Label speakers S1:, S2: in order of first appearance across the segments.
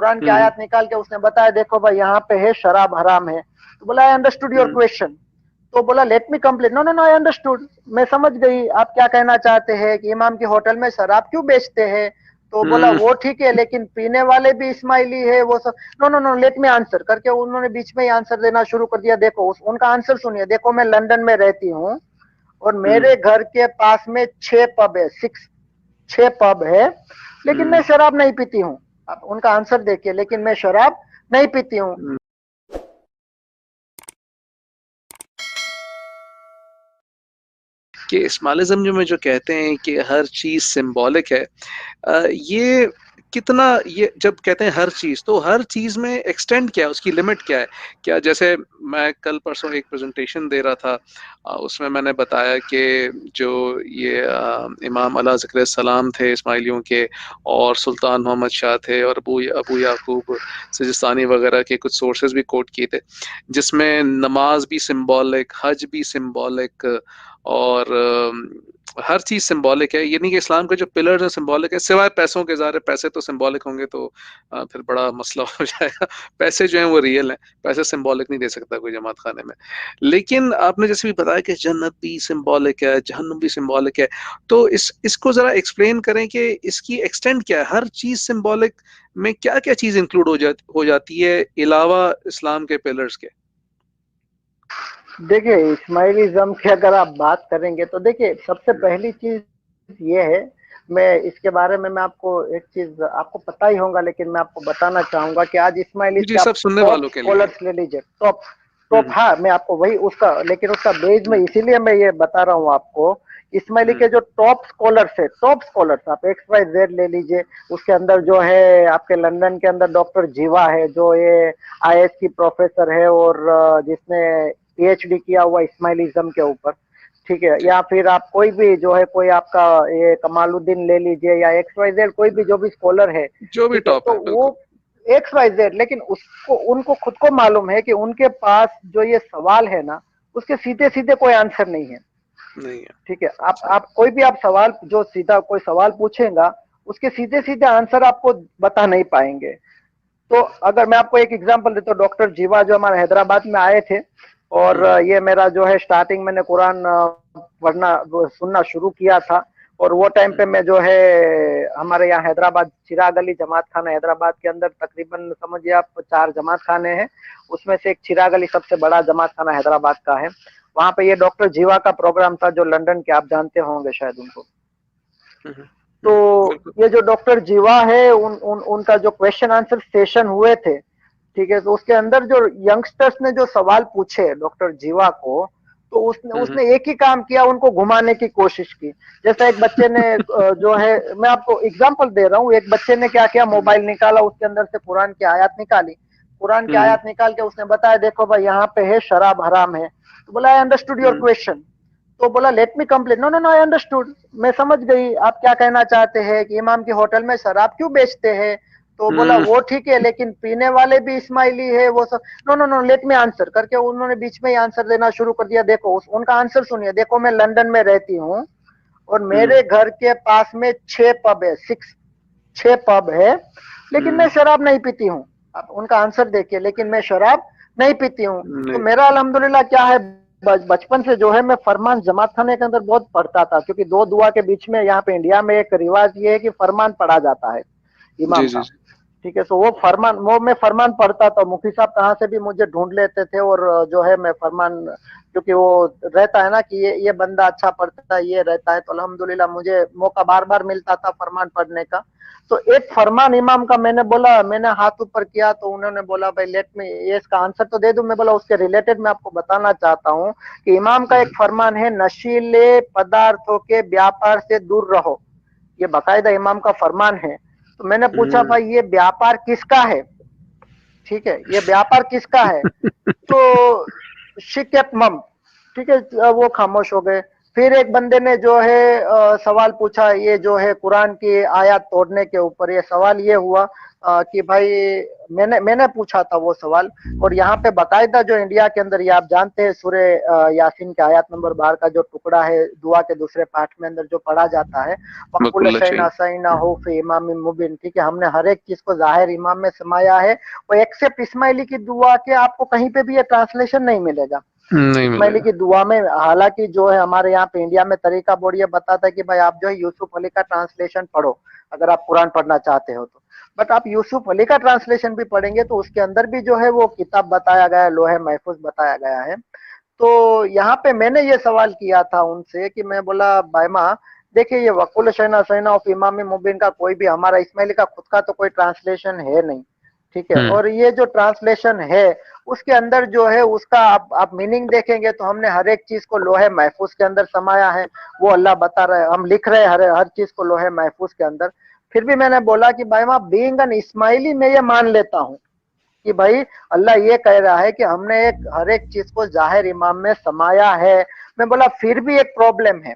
S1: कुरान की आयत निकाल के उसने बताया, देखो भाई यहाँ पे है शराब हराम है। तो बोला आई अंडरस्टूड योर क्वेश्चन। तो बोला let me complete. No no no, I understood, मैं समझ गई आप क्या कहना चाहते हैं कि इमाम की होटल में शराब क्यों बेचते हैं। तो बोला वो ठीक है, लेकिन पीने वाले भी इस्माइली है वो सब। No no no, let me answer करके उन्होंने बीच में ही आंसर देना शुरू कर दिया। देखो उनका आंसर सुनिए, देखो मैं लंदन में रहती हूँ और मेरे घर के पास में 6 पब है, 6 पब है, लेकिन मैं शराब नहीं पीती हूँ। आप उनका आंसर देखिए, लेकिन मैं शराब नहीं पीती हूँ।
S2: कि इस्माइलिज्म में जो कहते हैं कि हर चीज सिंबॉलिक है, ये कितना, ये जब कहते हैं हर चीज, तो हर चीज में एक्सटेंड क्या है, उसकी लिमिट क्या है? क्या जैसे मैं कल परसों एक प्रेजेंटेशन दे रहा था, उसमें मैंने बताया कि जो ये इमाम अला ज़िक्र सलाम थे इस्माइलियों के, और सुल्तान मोहम्मद शाह थे, और अबू याकूब सिजिस्तानी वगैरह के कुछ सोर्सेज भी कोट किए थे, जिसमें नमाज भी सिंबॉलिक, हज भी सिंबॉलिक, और हर चीज सिंबॉलिक है। यानी कि इस्लाम के जो पिलर्स हैं सिंबॉलिक है, सिवाय पैसों के। ज़ाहिर है पैसे तो सिंबॉलिक होंगे तो फिर बड़ा मसला हो जाएगा। पैसे जो हैं वो रियल हैं, पैसे सिंबॉलिक नहीं दे सकता कोई जमात खाने में। लेकिन आपने जैसे भी बताया कि जन्नत भी सिंबॉलिक है, जहन्नुम भी सिंबॉलिक है, तो इसको जरा एक्सप्लेन करें कि इसकी एक्सटेंट क्या है? हर चीज सिंबॉलिक में क्या क्या चीज इंक्लूड हो जाती है अलावा इस्लाम के पिलर्स के?
S1: देखिए इस्माइलिज्म की अगर आप बात करेंगे तो देखिए सबसे पहली चीज ये है, मैं इसके बारे में मैं आपको एक चीज आपको पता ही होगा, लेकिन मैं आपको बताना चाहूंगा कि आज इस्माइली
S2: जी
S1: के आप
S2: सब सुनने
S1: टॉप
S2: वालों के लिए।
S1: स्कॉलर्स ले लीजिए, टॉप टॉप, हाँ मैं आपको वही उसका, लेकिन उसका बेस में इसीलिए मैं ये बता रहा हूँ आपको। इस्माइली के जो टॉप स्कॉलर्स है, टॉप स्कॉलर्स आप एक्स वाई जेड ले लीजिए, उसके अंदर जो है आपके लंदन के अंदर डॉक्टर जीवा है, जो ये आईएएस की प्रोफेसर है और जिसने पीएचडी किया हुआ इस्माइलिज्म के ऊपर, ठीक है। या फिर आप कोई भी जो है, कोई आपका ये कमालुद्दीन ले लीजिए या एक्स वाई जेड, कोई भी जो भी स्कॉलर है,
S2: जो भी
S1: ठीक है,
S2: टॉप
S1: तो
S2: है
S1: वो
S2: बिल्कुल।
S1: एक्स वाई जेड, लेकिन उसको उनको खुद को मालूम है कि उनके पास जो ये सवाल है ना, उसके सीधे सीधे कोई आंसर नहीं है,
S2: नहीं है।
S1: ठीक है। आप कोई भी आप सवाल जो सीधा कोई सवाल पूछेगा, उसके सीधे सीधे आंसर आपको बता नहीं पाएंगे। तो अगर मैं आपको एक एग्जांपल देता हूँ, डॉक्टर जीवा जो हमारे हैदराबाद में आए थे, और ये मेरा जो है स्टार्टिंग मैंने कुरान पढ़ना सुनना शुरू किया था, और वो टाइम पे मैं जो है हमारे यहाँ हैदराबाद चिराग अली जमात खाना, हैदराबाद के अंदर तकरीबन समझिए आप 4 जमात खाने हैं, उसमें से एक चिराग अली सबसे बड़ा जमात खाना हैदराबाद का है। वहां पे ये डॉक्टर जीवा का प्रोग्राम था, जो लंदन के, आप जानते होंगे शायद उनको। तो
S2: बिल्कुल।
S1: ये जो डॉक्टर जीवा है उनका जो क्वेश्चन आंसर सेशन हुए थे, ठीक है, तो उसके अंदर जो यंगस्टर्स ने जो सवाल पूछे डॉक्टर जीवा को, तो उसने उसने एक ही काम किया, उनको घुमाने की कोशिश की। जैसा एक बच्चे ने जो है, मैं आपको एग्जांपल दे रहा हूँ, एक बच्चे ने क्या किया, मोबाइल निकाला, उसके अंदर से कुरान की आयत निकाली, कुरान की आयत निकाल के उसने बताया, देखो भाई यहाँ पे है शराब हराम है। तो बोला आई अंडरस्टूड योर क्वेश्चन। तो बोला let me complete. No no no, I understood, मैं समझ गई आप क्या कहना चाहते हैं कि इमाम की होटल में शराब क्यों बेचते हैं। तो बोला वो ठीक है, लेकिन पीने वाले भी इस्माइली है वो सब। No no no, let me answer करके उन्होंने बीच में ही आंसर देना शुरू कर दिया। देखो उनका आंसर सुनिए, देखो मैं लंदन में रहती हूँ और मेरे घर के पास में 6 पब है, 6 पब है, लेकिन मैं शराब नहीं पीती हूँ। आप उनका आंसर देखिए, लेकिन मैं शराब नहीं पीती हूँ। तो
S2: नहीं।
S1: मेरा अल्हम्दुलिल्लाह क्या है, बचपन से जो है मैं फरमान जमात खाने के अंदर बहुत पढ़ता था, क्योंकि 2 दुआ के बीच में यहाँ पे इंडिया में एक रिवाज ये है कि फरमान पढ़ा जाता है
S2: जी
S1: इमाम
S2: जी
S1: का,
S2: जी।
S1: ठीक है। तो वो फरमान, वो मैं फरमान पढ़ता था, मुफ्ती साहब कहाँ से भी मुझे ढूंढ लेते थे, और जो है मैं फरमान, क्योंकि वो रहता है ना कि ये बंदा अच्छा पढ़ता है, ये रहता है, तो अल्हम्दुलिल्लाह मुझे मौका बार बार मिलता था फरमान पढ़ने का। तो एक फरमान इमाम का मैंने बोला, मैंने हाथ ऊपर किया, तो उन्होंने बोला भाई लेट में ये इसका आंसर तो दे दूं। मैं बोला उसके रिलेटेड मैं आपको बताना चाहता हूँ कि इमाम का एक फरमान है, नशीले पदार्थों के व्यापार से दूर रहो, ये बाकायदा इमाम का फरमान है। तो मैंने पूछा भाई ये व्यापार किसका है, ठीक है, ये व्यापार किसका है। तो शिकेत मम, ठीक है, वो खामोश हो गए। फिर एक बंदे ने जो है सवाल पूछा, ये जो है कुरान की आयत तोड़ने के ऊपर, ये सवाल ये हुआ, कि भाई मैंने पूछा था वो सवाल, और यहाँ पे बाकायदा जो इंडिया के अंदर, ये आप जानते हैं सूरे यासीन के आयत नंबर 12 का जो टुकड़ा है दुआ के दूसरे पाठ में अंदर जो पढ़ा जाता है, वकुल शैना सैना हो फी इमाम मुबिन, ठीक है, हमने हर एक चीज को जाहिर इमाम में समाया है। वो एक्सेप्ट इस्माइली की दुआ के आपको कहीं पे भी ये ट्रांसलेशन नहीं मिलेगा इस्माइली की दुआ में। हालांकि जो है हमारे यहाँ पे इंडिया में तरीका बोर्ड ये बताता है कि भाई आप जो है यूसुफ अली का ट्रांसलेशन पढ़ो अगर आप कुरान पढ़ना चाहते हो तो, बट आप यूसुफ अली का ट्रांसलेशन भी पढ़ेंगे तो उसके अंदर भी जो है वो किताब बताया गया है, लोहे महफूज बताया गया है। तो यहाँ पे मैंने ये सवाल किया था उनसे कि मैं बोला बायमा देखिए ये वकुल शैना सैना ऑफ इमाम मुबिन का कोई भी, हमारा इस्माइली का खुद का तो कोई ट्रांसलेशन है नहीं, ठीक है, और ये जो ट्रांसलेशन है उसके अंदर जो है उसका आप मीनिंग देखेंगे तो हमने हर एक चीज को लोहे महफूज के अंदर समाया है। वो अल्लाह बता रहे हैं, हम लिख रहे हैं हर चीज को लोहे महफूज के अंदर। फिर भी मैंने बोला कि भाई माँ बीइंग एन इस्माइली मैं ये मान लेता हूँ कि भाई अल्लाह ये कह रहा है कि हमने हर एक चीज को जाहिर इमाम में समाया है। मैं बोला फिर भी एक प्रॉब्लम है।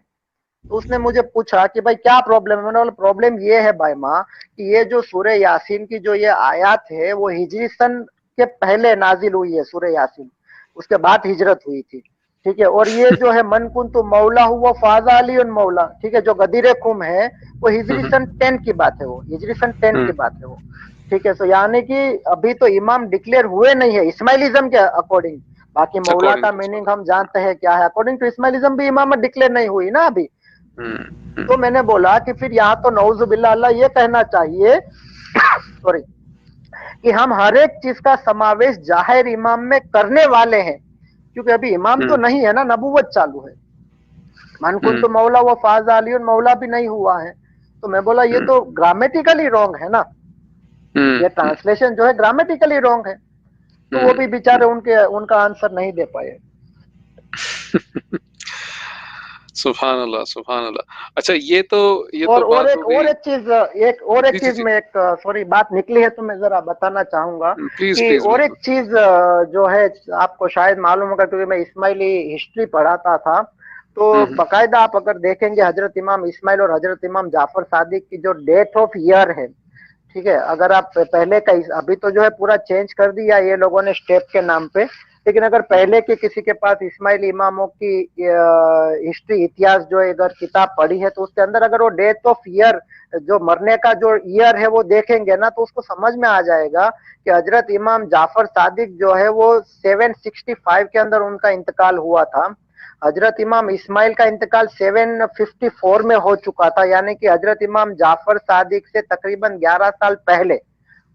S1: तो उसने मुझे पूछा कि भाई क्या प्रॉब्लम है। मैंने बोला प्रॉब्लम ये है भाई माँ कि ये जो सूरह यासीन की जो ये आयत है वो हिजरी सन के पहले नाजिल हुई है सूरह यासीन, उसके बाद हिजरत हुई थी, ठीक है। और ये जो है मन कुन तो मौला हुआ फाजा अली उन मौला, ठीक है, जो गदीर कुम है वो हिजरी सन 10 की बात है, वो हिजरी सन 10 की बात है वो, ठीक है। तो यानी कि अभी तो इमाम डिक्लेयर हुए नहीं है इस्माइलिज्म के अकॉर्डिंग। बाकी मौला का मीनिंग हम जानते हैं क्या है, अकॉर्डिंग टू इस्माइलिज्म भी इमामत डिक्लेयर नहीं हुई ना अभी। तो मैंने बोला कि फिर यहाँ तो नौजुबिल्ला अल्लाह ये कहना चाहिए सॉरी कि हम हर एक चीज का समावेश जाहिर इमाम में करने वाले हैं, क्योंकि अभी इमाम तो नहीं है ना, नबूवत चालू है। मनकुन तो मौला वो फाजा अली मौला भी नहीं हुआ है। तो मैं बोला ये तो ग्रामेटिकली रॉन्ग है ना, ये ट्रांसलेशन जो है ग्रामेटिकली रॉन्ग है। तो वो भी बेचारे उनका आंसर नहीं दे पाए।
S2: सुभान अल्लाह सुभान अल्लाह। अच्छा ये तो
S1: और एक चीज में एक सॉरी बात निकली है तो मैं जरा बताना चाहूंगा कि और एक चीज जो है आपको शायद मालूम होगा, क्योंकि मैं इस्माइली हिस्ट्री पढ़ाता था, तो बाकायदा आप अगर देखेंगे हजरत इमाम इस्माइल और हजरत इमाम जाफर सादिक की जो डेट ऑफ ईयर है, ठीक है, अगर आप पहले का, अभी तो जो है पूरा चेंज कर दिया ये लोगों ने स्टेप के नाम पे, लेकिन अगर पहले के किसी के पास इस्माइली इमामों की हिस्ट्री इतिहास जो है अगर किताब पढ़ी है तो उसके अंदर अगर वो डेथ ऑफ ईयर जो मरने का जो ईयर है वो देखेंगे ना तो उसको समझ में आ जाएगा कि हजरत इमाम जाफर सादिक जो है वो 765 के अंदर उनका इंतकाल हुआ था। हजरत इमाम इस्माइल का इंतकाल 754 में हो चुका था, यानी कि हजरत इमाम जाफर सादिक से तकरीबन 11 साल पहले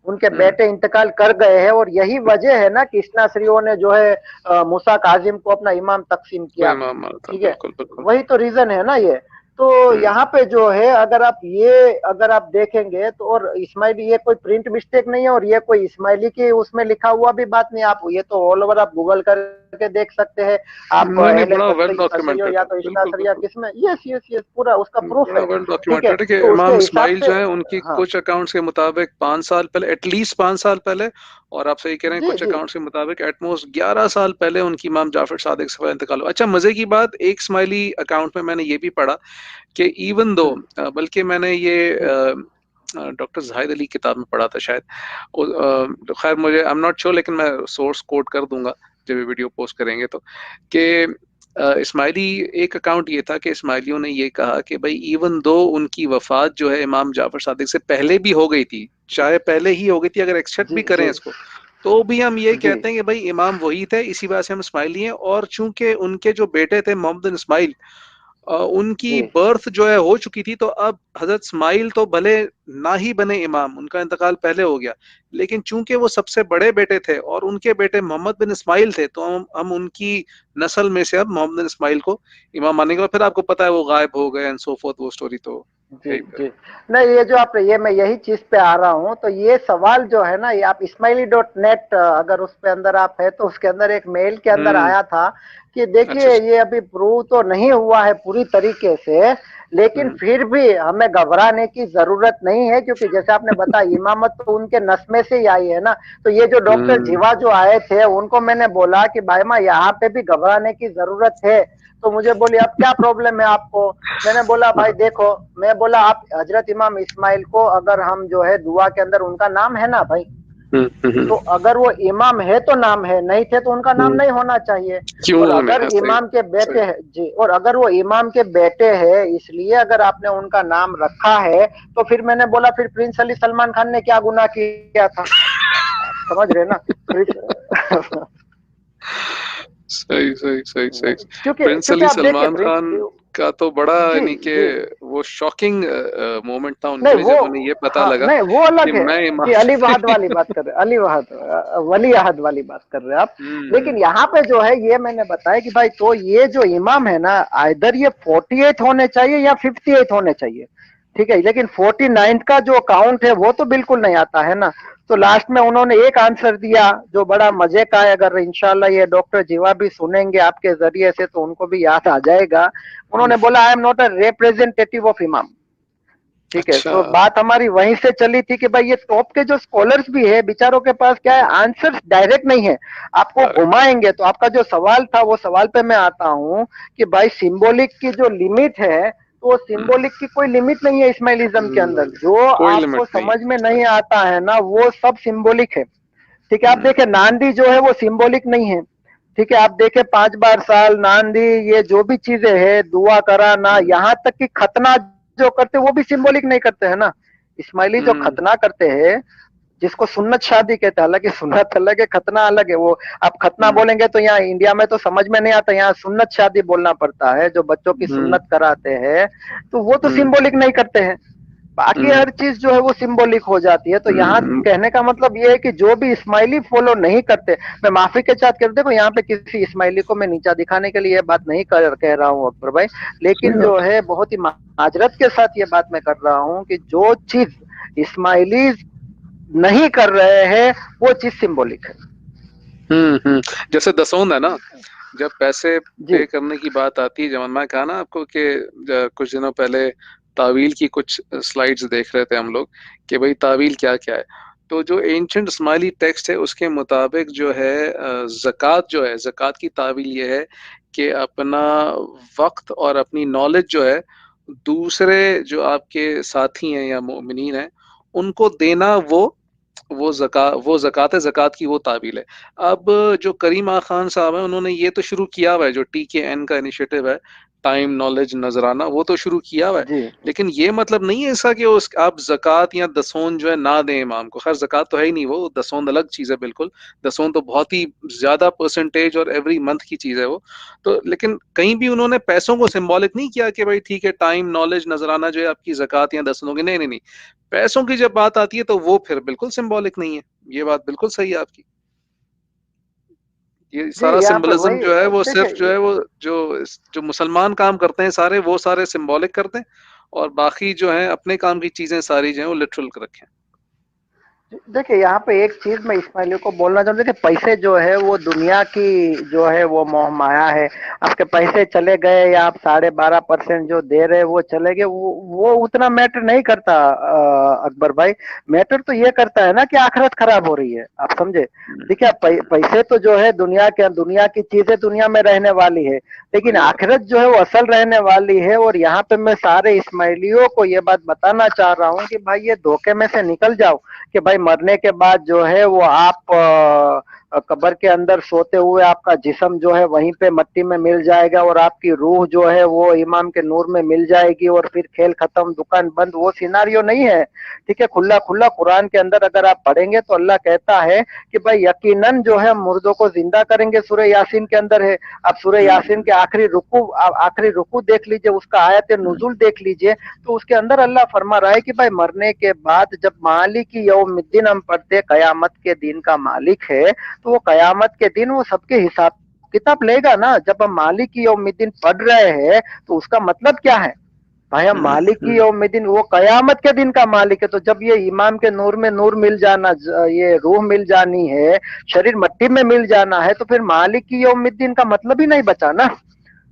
S1: उनके बेटे इंतकाल कर गए हैं। और यही वजह है ना कि इस्नासरियों ने जो है मूसा काजिम को अपना इमाम तकसीम किया, ठीक है, वही तो रीजन है ना ये। तो यहाँ पे जो है अगर आप देखेंगे तो, और इस्माइली ये कोई प्रिंट मिस्टेक नहीं है और ये कोई इस्माइली की उसमें लिखा हुआ भी बात नहीं, आप ये तो ऑल ओवर आप गूगल करके देख सकते हैं, आप या तो इस्नासरिया किसमें, यस पूरा उसका प्रूफ है, ठीक है।
S2: तो इमाम इस्माइल जो है उनकी कुछ अकाउंट्स के मुताबिक 5 साल पहले, एटलीस्ट 5 साल पहले, और आप सही कह रहे हैं कुछ अकाउंट्स के मुताबिक एटमोस्ट 11 साल पहले उनकी इमाम जाफर सादिक से इंतकाल हुआ। अच्छा मजे की बात, एक इस्माइली अकाउंट में मैंने ये भी पढ़ा कि इवन दो, बल्कि मैंने ये डॉक्टर जाहिद अली किताब में पढ़ा था शायद, खैर मुझे आई एम नॉट श्योर, लेकिन मैं सोर्स कोट कर दूंगा जब वीडियो पोस्ट करेंगे तो, कि इस्माइली एक अकाउंट ये था कि इस्माइलियों ने ये कहा कि भाई इवन दो उनकी वफात जो है इमाम जाफर सादिक से पहले भी हो गई थी, चाहे पहले ही हो गई थी, अगर एक्सेप्ट भी करें इसको, तो भी हम ये कहते हैं कि भाई इमाम वही थे, इसी वजह से हम इस्माइली हैं। और चूंकि उनके जो बेटे थे मोहम्मद बिन इस्माइल, उनकी बर्थ जो है हो चुकी थी, तो अब हजरत इस्माइल तो भले ना ही बने इमाम, उनका इंतकाल पहले हो गया, लेकिन चूंकि वो सबसे बड़े बेटे थे और उनके बेटे मोहम्मद बिन इस्माइल थे, तो हम उनकी नस्ल में से अब मोहम्मद बिन इस्माइल को इमाम मानेंगे। फिर आपको पता है वो गायब हो गए एंड सो फोर्थ, वो स्टोरी तो
S1: जी नहीं, ये जो आप ये मैं यही चीज पे आ रहा हूँ। तो ये सवाल जो है ना, ये आप ismaili.net अगर उस पे अंदर आप है तो उसके अंदर एक मेल के अंदर आया था कि देखिए ये अभी प्रूव तो नहीं हुआ है पूरी तरीके से, लेकिन फिर भी हमें घबराने की जरूरत नहीं है, क्योंकि जैसे आपने बताया इमामत तो उनके नस्मे से ही आई है ना। तो ये जो डॉक्टर जीवा जो आए थे उनको मैंने बोला कि भाई माँ यहाँ पे भी घबराने की जरूरत है। तो मुझे बोली अब क्या प्रॉब्लम है आपको? मैंने बोला भाई देखो, मैं बोला आप हजरत इमाम इस्माइल को अगर हम जो है दुआ के अंदर उनका नाम है ना भाई, तो अगर वो इमाम है तो नाम है, नहीं थे तो उनका नाम नहीं होना चाहिए।
S2: क्यों
S1: और
S2: होने
S1: अगर
S2: हैं, सही
S1: इमाम के बेटे
S2: सही।
S1: हैं जी, और अगर वो इमाम के बेटे हैं इसलिए अगर आपने उनका नाम रखा है, तो फिर मैंने बोला फिर प्रिंस अली सलमान खान ने क्या गुनाह किया था? आप समझ रहे ना?
S2: सही सही सही सही।
S1: क्योंकि
S2: प्रिंस
S1: क्योंकि
S2: अली
S1: आप देखिए
S2: सलमान
S1: प्रिंस
S2: खान का तो बड़ा
S1: जी
S2: यानी कि
S1: जी
S2: वो शॉकिंग मोमेंट था उनके
S1: नहीं
S2: लिए
S1: वो
S2: जब उन्हें ये पता
S1: हाँ
S2: लगा
S1: नहीं वो
S2: कि
S1: अलग है
S2: मैं
S1: जी,
S2: इमाम।
S1: अली वहाद वाली बात कर रहे, अली वहाद वली अहद वाली बात कर रहे हैं आप। लेकिन
S2: हम्म
S1: यहाँ पे जो है ये मैंने बताया कि भाई तो ये जो इमाम है ना, आइदर ये 48 होने चाहिए या 58 होने चाहिए, ठीक है, लेकिन 49 का जो काउंट है वो तो बिल्कुल नहीं आता है ना। तो लास्ट में उन्होंने एक आंसर दिया जो बड़ा मजे का है, अगर इंशाल्लाह ये डॉक्टर जीवा भी सुनेंगे आपके जरिए से तो उनको भी याद आ जाएगा। उन्होंने बोला I am not a representative of इमाम, ठीक है।
S2: अच्छा।
S1: तो बात हमारी वहीं से चली थी कि भाई ये टॉप के जो स्कॉलर्स भी है बेचारों के पास क्या है, आंसर्स डायरेक्ट नहीं है, आपको
S2: अरे
S1: घुमाएंगे। तो आपका जो सवाल था वो सवाल पे मैं आता हूं कि भाई सिंबॉलिक की जो लिमिट है, तो वो
S2: हम्म
S1: सिंबॉलिक की कोई लिमिट नहीं है इस्माइलिज्म के अंदर। जो
S2: कोई
S1: आपको
S2: लिमिट नहीं
S1: समझ में
S2: है।
S1: नहीं आता है ना वो सब सिंबॉलिक है, ठीक है। आप
S2: हम्म
S1: देखें नांदी जो है वो सिंबॉलिक नहीं है, ठीक है। आप देखें 5 बार साल नांदी, ये जो भी चीजें है दुआ कराना,
S2: हम्म
S1: यहाँ तक कि खतना जो करते वो भी सिंबॉलिक नहीं करते हैं ना। इस्माइली जो
S2: हम्म
S1: खतना करते हैं जिसको सुन्नत शादी कहते हैं, हालांकि सुन्नत अलग है खतना अलग है, वो आप खतना
S2: हम्म
S1: बोलेंगे तो यहाँ इंडिया में तो समझ में नहीं आता, यहाँ सुन्नत शादी बोलना पड़ता है, जो बच्चों की
S2: हम्म
S1: सुन्नत कराते हैं, तो वो तो
S2: हम्म
S1: सिंबॉलिक नहीं करते हैं। बाकी
S2: हम्म
S1: हर चीज जो है वो सिंबॉलिक हो जाती है। तो यहाँ
S2: हम्म
S1: कहने का मतलब ये है कि जो भी इस्माइली फॉलो नहीं करते, मैं माफी के साथ कह देखो यहाँ पे किसी इस्माइली को मैं नीचा दिखाने के लिए ये बात नहीं कह रहा हूँ अकबर भाई,
S2: सही
S1: लेकिन जो
S2: बात है।
S1: है बहुत ही माजरत के साथ ये बात मैं कर रहा हूँ कि जो चीज इस्माइली नहीं कर रहे हैं वो चीज सिंबॉलिक है।
S2: जैसे दसौंध है ना, जब पैसे
S1: जी
S2: पे करने की बात आती है, जब मैं कहा ना आपको कि कुछ दिनों पहले तावील की कुछ स्लाइड्स देख रहे थे हम लोग कि भाई तावील क्या क्या है। तो जो एंशंट स्माइली टेक्स्ट है उसके मुताबिक जो है ज़कात जो है, ज़कात की तावील ये है कि अपना वक्त और अपनी नॉलेज जो है दूसरे जो आपके साथी हैं या मोमिनीन हैं उनको देना, वो ज़कात है, ज़कात की वो तावील है। अब जो करीम आँ खान साहब हैं उन्होंने ये तो शुरू किया हुआ है, जो TKN का इनिशिएटिव है, टाइम नॉलेज नजराना, वो तो शुरू किया हुआ है।
S1: जी
S2: लेकिन ये मतलब नहीं है ऐसा कि उस आप ज़कात या दसौंध जो है ना दें इमाम को। खैर ज़कात तो है ही नहीं, वो दसौंध अलग चीज़ है बिल्कुल। दसौंध तो बहुत ही ज़्यादा परसेंटेज और एवरी मंथ की चीज़ है वो। तो लेकिन कहीं भी उन्होंने पैसों को सिंबॉलिक नहीं किया कि भाई ठीक है टाइम नॉलेज नजराना जो है आपकी ज़कात या दसौंध होगी। नहीं नहीं नहीं, पैसों की जब बात आती है तो वो फिर बिल्कुल सिंबॉलिक नहीं है। ये बात बिल्कुल सही है आपकी। ये
S1: जी
S2: सारा
S1: यहाँ पे
S2: सिंबलिज्म
S1: वही
S2: जो है वो सिर्फ जो
S1: देखिए
S2: है वो जो जो मुसलमान काम करते हैं सारे, वो सारे सिंबॉलिक करते हैं, और बाकी जो है अपने काम की चीजें सारी जो है वो लिटरल रखें।
S1: देखिए यहाँ पे एक चीज मैं इस्माइली को बोलना चाहूँ, देखिए पैसे जो है वो दुनिया की जो है वो मोह माया है। आपके पैसे चले गए या आप 12.5% जो दे रहे वो चले गए, वो उतना मैटर नहीं करता अकबर भाई। मैटर तो ये करता है ना कि आखिरत खराब हो रही है, आप समझे। देखिए पैसे तो जो है दुनिया की चीजें दुनिया में रहने वाली है, लेकिन
S2: वही बात।
S1: आखिरत जो है वो असल रहने वाली है। और यहाँ पे मैं सारे इस्माइलियों को ये बात बताना चाह रहा हूँ कि भाई ये धोखे में से निकल जाओ कि भाई मरने के बाद जो है वो आप कब्र के अंदर सोते हुए आपका जिस्म जो है वहीं पे मट्टी में मिल जाएगा और आपकी रूह जो है वो इमाम के नूर में मिल जाएगी और फिर खेल खत्म दुकान बंद, वो सिनारियो नहीं है, ठीक है। खुला खुला कुरान के अंदर अगर आप पढ़ेंगे तो अल्लाह कहता है कि भाई यकीनन जो है मुर्दों को जिंदा करेंगे, सूरह यासीन के अंदर है। आप सूरह यासीन के आखिरी रुकू देख लीजिए, उसका आयत नुजुल देख लीजिए, तो उसके अंदर अल्लाह फरमा रहा है कि भाई मरने के बाद जब मालिक यौमिद्दीन हम पढ़ते, कयामत के दिन का मालिक है, तो वो कयामत के दिन वो सबके हिसाब किताब लेगा ना। जब हम मालिक यौमिद्दीन पढ़ रहे हैं तो उसका मतलब क्या है भाई, हम मालिक की यौमिद्दीन, वो कयामत के दिन का मालिक है। तो जब ये इमाम के नूर में नूर मिल जाना, ये रूह मिल जानी है, शरीर मट्टी में मिल जाना है, तो फिर मालिक की यौमिद्दीन का मतलब ही नहीं बचा ना।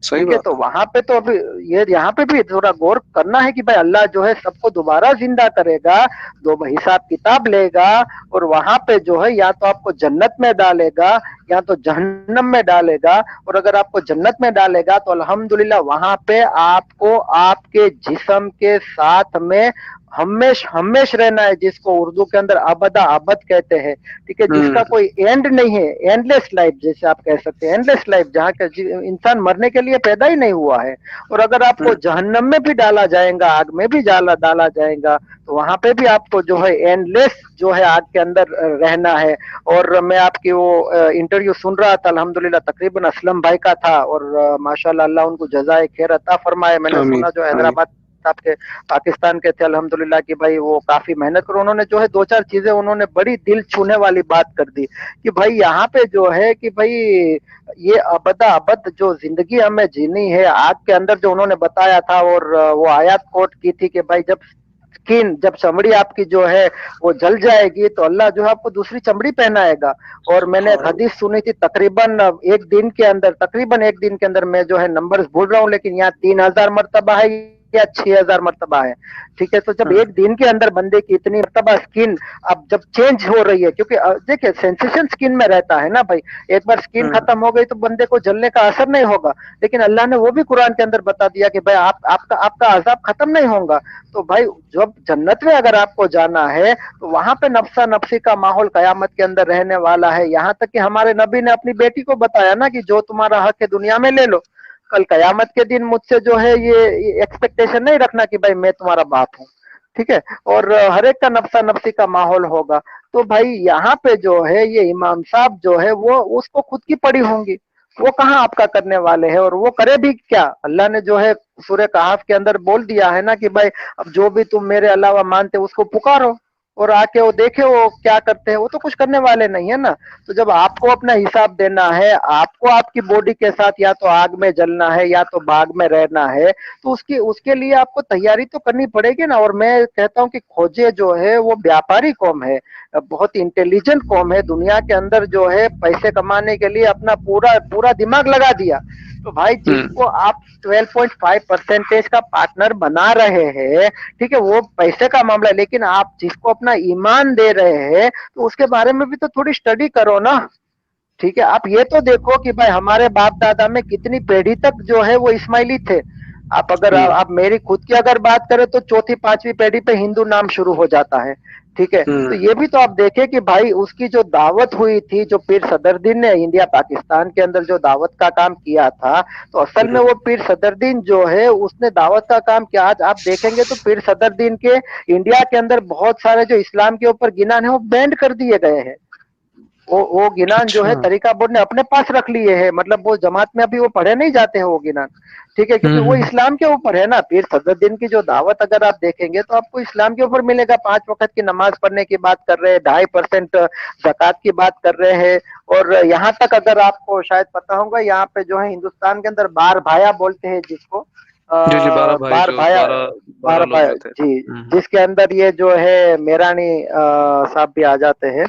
S2: सही
S1: ठीक है,
S2: बात
S1: तो वहां पे तो अभी ये यहाँ पे भी थोड़ा गौर करना है कि भाई अल्लाह जो है सबको दोबारा जिंदा करेगा, दो हिसाब किताब लेगा, और वहां पे जो है या तो आपको जन्नत में डालेगा या तो जहन्नम में डालेगा। और अगर आपको जन्नत में डालेगा तो अल्हम्दुलिल्लाह वहां पे आपको आपके जिस्म के साथ में हमेश हमेश रहना है, जिसको उर्दू के अंदर अबदा अबद कहते हैं। ठीक है, जिसका
S2: हम्म
S1: कोई एंड नहीं है, एंडलेस लाइफ जैसे आप कह सकते हैं, एंडलेस लाइफ जहाँ का इंसान मरने के लिए पैदा ही नहीं हुआ है। और अगर आपको
S2: हम्म
S1: जहन्नम में भी डाला जाएगा, आग में भी डाला जाएगा, तो वहां पे भी आपको जो है एंडलेस जो है आग के अंदर रहना है। और मैं आपकी वो इंटरव्यू सुन रहा था, अल्हम्दुलिल्लाह तकरीबन असलम भाई का था, और माशाल्लाह अल्लाह उनको जज़ाए खैर अता फरमाए। मैंने
S2: आमीन
S1: सुना जो
S2: आमीन
S1: हैदराबाद आपके पाकिस्तान के थे, अल्हम्दुलिल्लाह कि भाई वो काफी मेहनत कर, उन्होंने जो है दो चार चीजें उन्होंने बड़ी दिल छूने वाली बात कर दी कि भाई यहाँ पे जो है कि भाई ये अबदा अबद जो जिंदगी हमें जीनी है आग के अंदर, जो उन्होंने बताया था। और वो आयत कोट की थी कि भाई जब चमड़ी आपकी जो है वो जल जाएगी तो अल्लाह जो है आपको दूसरी चमड़ी पहनाएगा। और मैंने एक
S2: हाँ
S1: हदीस सुनी थी, तकरीबन एक दिन के अंदर, मैं जो है नंबर्स भूल रहा हूँ, लेकिन यहाँ 3000 मरतबा है या 6000 मरतबा है। ठीक है, तो जब
S2: हाँ
S1: एक दिन के अंदर बंदे की इतनी मरतबा स्किन अब जब चेंज हो रही है, क्योंकि देखिए सेंसेशन स्किन में रहता है ना भाई, एक बार स्किन
S2: हम्म
S1: खत्म हो गई तो बंदे को जलने का असर नहीं होगा। लेकिन अल्लाह ने वो भी कुरान के अंदर बता दिया कि भाई आपका आपका अजाब खत्म नहीं होगा। तो भाई जब जन्नत में अगर आपको जाना है तो वहां पे नफसा नफसी का माहौल कयामत के अंदर रहने वाला है। यहाँ तक कि हमारे नबी ने अपनी बेटी को बताया ना कि जो तुम्हारा हक है दुनिया में ले लो, कल कयामत के दिन मुझसे जो है ये एक्सपेक्टेशन नहीं रखना कि भाई मैं तुम्हारा बाप हूँ। ठीक है, और हर एक का नफसा नफसी का माहौल होगा। तो भाई यहाँ पे जो है ये इमाम साहब जो है वो उसको खुद की पड़ी होंगी, वो कहाँ आपका करने वाले हैं, और वो करे भी क्या। अल्लाह ने जो है सूरह कहफ के अंदर बोल दिया है ना कि भाई अब जो भी तुम मेरे अलावा मानते उसको पुकारो, और आके वो देखे वो क्या करते हैं, वो तो कुछ करने वाले नहीं है ना। तो जब आपको अपना हिसाब देना है, आपको आपकी बॉडी के साथ या तो आग में जलना है या तो बाग में रहना है, तो उसकी उसके लिए आपको तैयारी तो करनी पड़ेगी ना। और मैं कहता हूँ कि खोजे जो है वो व्यापारी कौम है, बहुत इंटेलिजेंट कौम है, दुनिया के अंदर जो है पैसे कमाने के लिए अपना पूरा पूरा दिमाग लगा दिया। तो भाई
S2: हम्म
S1: जिसको आप 12.5% का पार्टनर बना रहे हैं, ठीक है, वो पैसे का मामला है, लेकिन आप जिसको अपना ईमान दे रहे हैं तो उसके बारे में भी तो थोड़ी स्टडी करो ना। ठीक है, आप ये तो देखो कि भाई हमारे बाप दादा में कितनी पीढ़ी तक जो है वो इस्माइली थे। आप अगर
S2: हम्म
S1: आप मेरी खुद की अगर बात करें तो चौथी पांचवी पीढ़ी पे हिंदू नाम शुरू हो जाता है। ठीक है, तो
S2: हम्म
S1: ये भी तो आप देखें कि भाई उसकी जो दावत हुई थी, जो पीर सदरुद्दीन ने इंडिया पाकिस्तान के अंदर जो दावत का काम किया था, तो असल में
S2: हम्म
S1: वो पीर सदरुद्दीन जो है उसने दावत का काम किया। आज आप देखेंगे तो पीर सदरुद्दीन के इंडिया के अंदर बहुत सारे जो इस्लाम के ऊपर गिनान है वो बैंड कर दिए गए हैं। वो गिनान जो है
S2: अच्छा
S1: तरीका बोर्ड ने अपने पास रख लिए है, मतलब वो जमात में अभी वो पढ़े नहीं जाते हैं वो गिनान। ठीक है, क्योंकि वो
S2: हम्म
S1: इस्लाम के ऊपर है ना। पीर सदरुद्दीन की जो दावत अगर आप देखेंगे तो आपको इस्लाम के ऊपर मिलेगा। 5 वक्त की नमाज पढ़ने की बात कर रहे हैं, 2.5% जक़ात की बात कर रहे हैं। और यहाँ तक अगर आपको शायद पता होगा, यहाँ पे जो है हिंदुस्तान के अंदर बार भाया बोलते हैं जिसको,
S2: जी 12 भाई
S1: बार
S2: जो
S1: भाया,
S2: 12
S1: बार
S2: लोग
S1: भाया
S2: जो थे
S1: जी, जिसके अंदर ये जो है मेरानी साहब भी आ जाते हैं।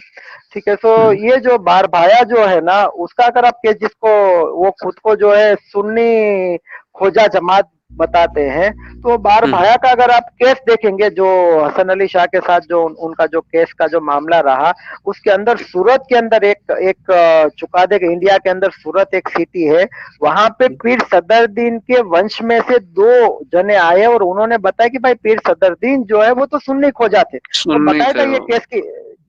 S1: ठीक है, तो
S2: हम्म
S1: ये जो बार भाया जो है ना उसका अगर आप केस, जिसको वो खुद को जो है सुन्नी खोजा जमात बताते हैं, तो बार
S2: हम्म
S1: भाया का अगर आप केस देखेंगे, जो हसन अली शाह के साथ जो उनका जो केस का जो मामला रहा, उसके अंदर सूरत के अंदर एक एक चुका दे, इंडिया के अंदर सूरत एक सिटी है, वहां पे पीर सदरुद्दीन के वंश में से 2 जने आए और उन्होंने बताया कि भाई पीर सदरुद्दीन जो है वो तो सुन्नी खोजा थे। और
S2: सुन्नी
S1: बताया
S2: थे
S1: था ये
S2: वो
S1: केस की,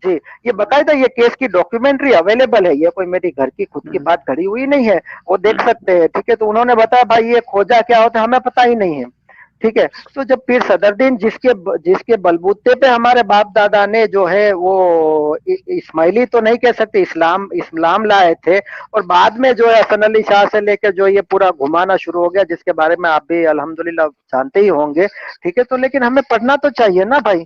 S1: जी, ये बकायदा ये केस की डॉक्यूमेंट्री अवेलेबल है, ये कोई मेरी घर की खुद की
S2: हम्म
S1: बात घड़ी हुई नहीं है, वो देख
S2: हम्म
S1: सकते हैं। ठीक है, तो उन्होंने बताया भाई ये खोजा क्या होता है हमें पता ही नहीं है। ठीक है, तो जब पीर सदरुद्दीन जिसके जिसके बलबूते पे हमारे बाप दादा ने जो है वो इस्माइली तो नहीं कह सकते, इस्लाम इस्लाम लाए थे, और बाद में जो है हसन अली शाह से लेकर जो ये पूरा घुमाना शुरू हो गया, जिसके बारे में आप भी अल्हम्दुलिल्लाह जानते ही होंगे। ठीक है, तो लेकिन हमें पढ़ना तो चाहिए ना भाई,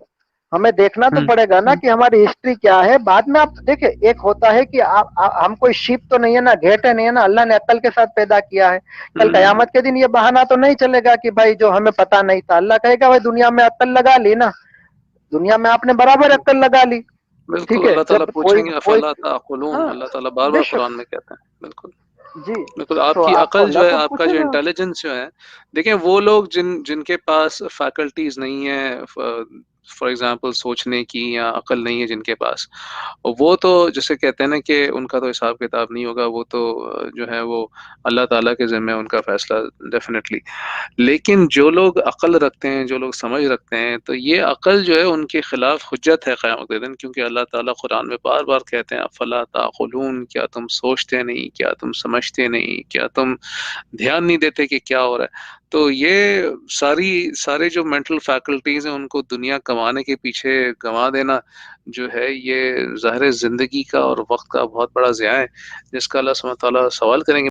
S1: हमें देखना तो पड़ेगा ना
S2: हम्म
S1: कि हमारी हिस्ट्री क्या है। बाद में आप देखिए, एक होता है कि हम कोई शिप तो नहीं है ना, घेटे नहीं है ना, अल्लाह ने अक्ल के साथ पैदा किया है। कल
S2: हम्म
S1: कयामत के दिन ये बहाना तो नहीं चलेगा कि भाई जो हमें पता नहीं था। अल्लाह कहेगा भाई दुनिया में अक्ल लगा ली ना, दुनिया में आपने बराबर अक्ल लगा ली। ठीक
S2: बिल्कुल
S1: है,
S2: अल्लाह ताला
S1: जब कोई
S2: पूछेंगे
S1: कोई
S2: अफला ताक़ुलून,
S1: हाँ
S2: अल्लाह ताला बार-बार
S1: बेशक,
S2: कुरान में कहते हैं बिल्कुल
S1: जी,
S2: बिल्कुल,
S1: तो
S2: आपकी
S1: आपको
S2: अक़ल जो
S1: अल्लाह
S2: है,
S1: को
S2: आपका जो
S1: पूछेगा।
S2: इंटेलिजेंस जो है, देखिए वो लोग जिनके पास फैकल्टीज़ नहीं है फॉर एग्ज़ाम्पल सोचने की या अक़ल नहीं है जिनके पास, वो तो जिसे कहते हैं ना कि उनका तो हिसाब-किताब नहीं होगा, वो तो जो है वो अल्लाह ताला के ज़िम्मे है उनका फ़ैसला डेफ़िनेटली। लेकिन जो लोग अक़ल रखते हैं, जो लोग समझ रखते हैं, तो ये अक़ल जो है उनके खिलाफ़ हुज्जत है क़यामत के दिन क्योंकि अल्लाह ताला कुरान में बार-बार कहते हैं अफ़ला ताक़िलून क्या तुम सोचते नहीं, क्या तुम समझते नहीं, क्या तुम ध्यान नहीं देते कि क्या हो रहा है? तो ये सारे जो मेंटल फैकल्टीज़ हैं उनको दुनिया कमाने के पीछे गँवा देना जो है ये ज़ाहिर है ज़िंदगी का और वक़्त का बहुत बड़ा ज़िया है, जिसका अल्लाह सुब्हान तआला सवाल करेंगे।